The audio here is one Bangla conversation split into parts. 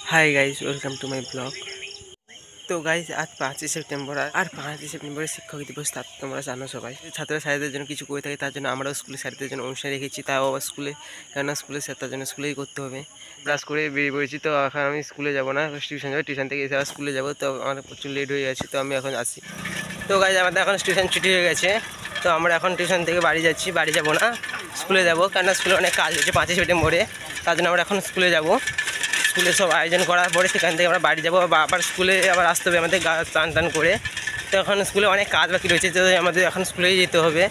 Hi guys, welcome to my blog. तो गाइस आज 5 सेप्टेम्बर और 5 सेप्टेम्बर शिक्षक दिवस। तुम्हारा जानो सबाई छात्र छात्रीদের জন্য কিছু করে থাকে, তার জন্য আমরাও স্কুলের ছাত্রদের জন্য অনুষ্ঠান রেখেছি। তাও আবার স্কুলে, কেননা স্কুলের তার জন্য স্কুলেই করতে হবে। ক্লাস করে বেরিয়ে পড়েছি। তো এখন আমি স্কুলে যাবো না, টিউশন যাবো। টিউশন থেকে এসে আবার স্কুলে যাবো। তো আমার প্রচুর লেট হয়ে গেছে, তো আমি এখন আসি। তো গাইস আমাদের এখন টিউশন ছুটি হয়ে গেছে। তো আমরা এখন টিউশন থেকে বাড়ি যাচ্ছি। বাড়ি যাবো না, স্কুলে যাবো, কেননা স্কুলে অনেক কাজ হয়েছে 5 সেপ্টেম্বরে। তার জন্য আমরা এখন স্কুলে যাবো। স্কুলে সব আয়োজন করার পরে সেখান থেকে আমরা বাড়ি যাবো। আবার স্কুলে আবার আসতে হবে আমাদের স্নান টান করে। তো এখন স্কুলে অনেক কাজ বাকি রয়েছে, তো আমাদের এখন স্কুলেই যেতে হবে।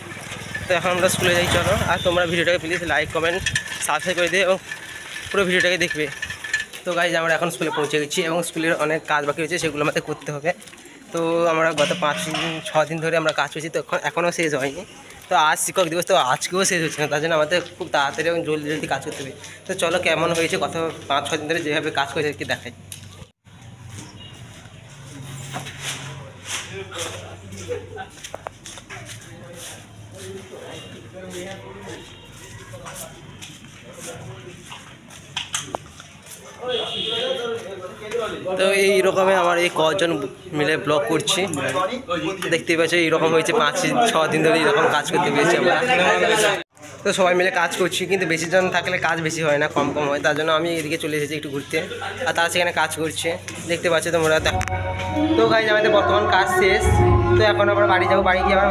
তো এখন আমরা স্কুলে যাই, চলো। আর তোমরা ভিডিওটাকে প্লিজ লাইক কমেন্ট সাবস্ক্রাইব করে দিও এবং পুরো ভিডিওটাকে দেখবে। তো গাইজ আমরা এখন স্কুলে পৌঁছে গেছি এবং স্কুলের অনেক কাজ বাকি রয়েছে, সেগুলো আমাদের করতে হবে। তো আমরা গত 5-6 দিন ধরে আমরা কাজ করছি, তো এখনও শেষ হয়নি। তো আজ শিক্ষক দিবস, তো আজকেও শেষ হচ্ছে না। তার জন্য আমাদের খুব তাড়াতাড়ি এবং জলদি জলদি কাজ করতে হবে। তো চলো কেমন হয়েছে, কত 5-6 দিন ধরে যেভাবে কাজ করেছে কি দেখাই। তো এইরকমই আমার এই কজন মিলে ব্লগ করছি, দেখতেই পাচ্ছি। এইরকম হয়েছে 5-6 দিন ধরে এইরকম কাজ করতে পেরেছি আমরা। তো সবাই মিলে কাজ করছি, কিন্তু বেশি জন থাকলে কাজ বেশি হয় না, কম কম হয়। তার জন্য আমি এদিকে চলে এসেছি একটু ঘুরতে, আর তারা সেখানে কাজ করছে, দেখতে পাচ্ছ তোমরা। তো গাইজ আমাদের বর্তমান কাজ শেষ। তো এখন আমরা বাড়ি যাবো। বাড়ি গিয়ে আবার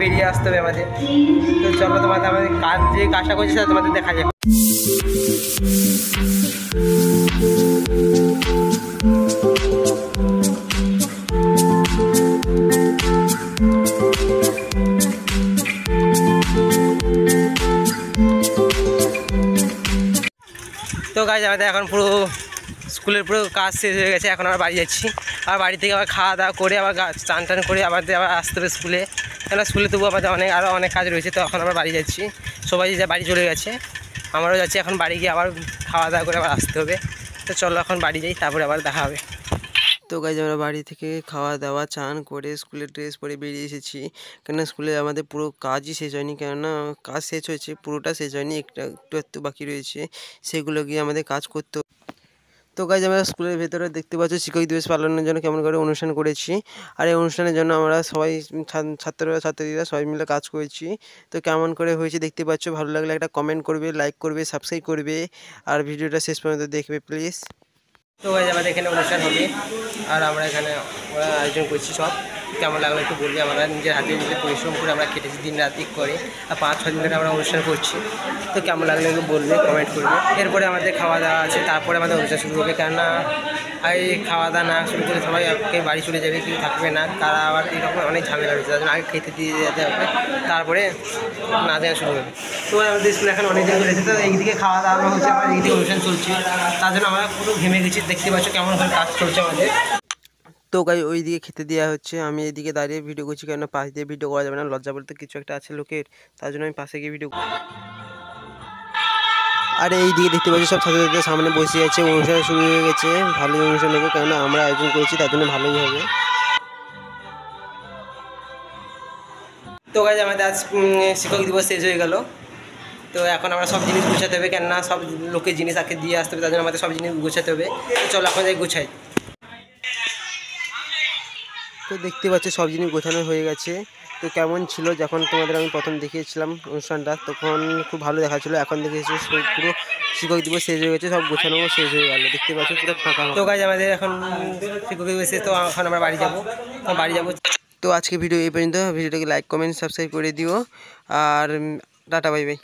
বেরিয়ে আসতে হবে আমাদের। তো চলো তোমাদের আমাদের কাজ, যে কাজটা করছি সেটা তোমাদের দেখা যাবে। তো গাইজ আমাদের এখন পুরো স্কুলের পুরো কাজ শেষ হয়ে গেছে। এখন আমরা বাড়ি যাচ্ছি। আর বাড়ি থেকে আবার খাওয়া দাওয়া করে আবার চান টান করে আবার আসতে হবে স্কুলে, কেননা স্কুলে তবু আমাদের আরও অনেক কাজ রয়েছে। তো এখন আমরা বাড়ি যাচ্ছি, সবাই যা বাড়ি চলে গেছে, আমরাও যাচ্ছি। এখন বাড়ি গিয়ে আবার খাওয়া দাওয়া করে আবার আসতে হবে। তো চলো এখন বাড়ি যাই, তারপরে আবার দেখা হবে। তো গাইজ আমরা বাড়ি থেকে খাওয়া দাওয়া চান করে স্কুলের ড্রেস পরে বেরিয়ে এসেছি, কেননা স্কুলে আমাদের পুরো কাজই শেষ হয়নি। কেননা কাজ শেষ হয়েছে, পুরোটা শেষ হয়নি, একটু বাকি রয়েছে, সেগুলো গিয়ে আমাদের কাজ করতে। তো গাইজ আমরা স্কুলের ভেতরে দেখতে পাচ্ছি শিক্ষক দিবস পালনের জন্য কেমন করে অনুষ্ঠান করেছি। আর এই অনুষ্ঠানের জন্য আমরা সবাই ছাত্রীরা সবাই মিলে কাজ করেছি। তো কেমন করে হয়েছে দেখতে পাচ্ছ। ভালো লাগলে একটা কমেন্ট করবে, লাইক করবে, সাবস্ক্রাইব করবে, আর ভিডিওটা শেষ পর্যন্ত দেখবে প্লিজ। তো গাইজ আমাদের এখানে অনুষ্ঠান হবে, আর আমরা এখানে আয়োজন করছি সব। কেমন লাগলো একটু বলবে। আমরা নিজের হাতে নিজে পরিশ্রম করে আমরা কেটেছি দিন রাত করে, আর 5-6 দিন ধরে আমরা অনুষ্ঠান করছি। তো কেমন লাগলো একটু বলবে, কমেন্ট করবে। এরপরে আমাদের খাওয়া দাওয়া আছে, তারপরে আমাদের অনুষ্ঠান শুরু হবে। কেননা এই খাওয়া দাওয়া না শুরু করে সবাই কেউ বাড়ি চলে যাবে, কেউ থাকবে না, তারা আবার এরকম অনেক ঝামেলা রয়েছে। তার জন্য আগে খেতে দিয়ে যেতে হবে, তারপরে নাচ গান শুরু হবে। তো আমাদের স্কুলে এখন অনেক দিন রয়েছে, তো এইদিকে খাওয়া দাওয়া হচ্ছে, আমার এইদিকে অনুষ্ঠান চলছে। তার জন্য আমরা পুরো ঘেমে গেছি, দেখতে পাচ্ছ কেমন করে কাজ চলছে আমাদের। তো গাই ওই দিকে খেতে দেওয়া হচ্ছে, আমি এইদিকে দাঁড়িয়ে ভিডিও করছি, কেননা পাশ দিয়ে ভিডিও করা যাবে না, লজ্জা বলতে কিছু একটা আছে লোকের, তার জন্য আমি পাশে গিয়ে ভিডিও। আর এই দিকে দেখতে পাচ্ছি সব ছাত্রছাত্রীদের সামনে বসে আছে, অনুষ্ঠান শুরু হয়ে গেছে। ভালোই অনুষ্ঠান হবে, কেননা আমরা আয়োজন করেছি, তার জন্য ভালোই হবে। তো গাইজ আমাদের আজ শিক্ষক দিবস শেষ হয়ে গেল। তো এখন আমরা সব জিনিস গুছাতে হবে, কেননা সব লোকের জিনিস আগে দিয়ে আসতে হবে, তার জন্য আমাদের সব জিনিস গুছাতে হবে। তো চলো এখন যাই গুছাই। তো দেখতে পাচ্ছ সব জিনিস গোছানো হয়ে গেছে। তো কেমন ছিল যখন তোমাদের আমি প্রথম দেখিয়েছিলাম অনুষ্ঠানটা, তখন খুব ভালো দেখাচ্ছিলো। এখন দেখেছি পুরো শিক্ষক দিবস শেষ হয়ে গেছে, সব গোছানো শেষ হয়ে গেল, দেখতে পাচ্ছ পুরো ফাঁকা। তো গাইজ আমাদের এখন শিক্ষক দিবস শেষ, তো এখন আমরা বাড়ি যাবো। তো আজকে ভিডিও এই পর্যন্ত। ভিডিওটাকে লাইক কমেন্ট সাবস্ক্রাইব করে দিও, আর টাটা বাই বাই।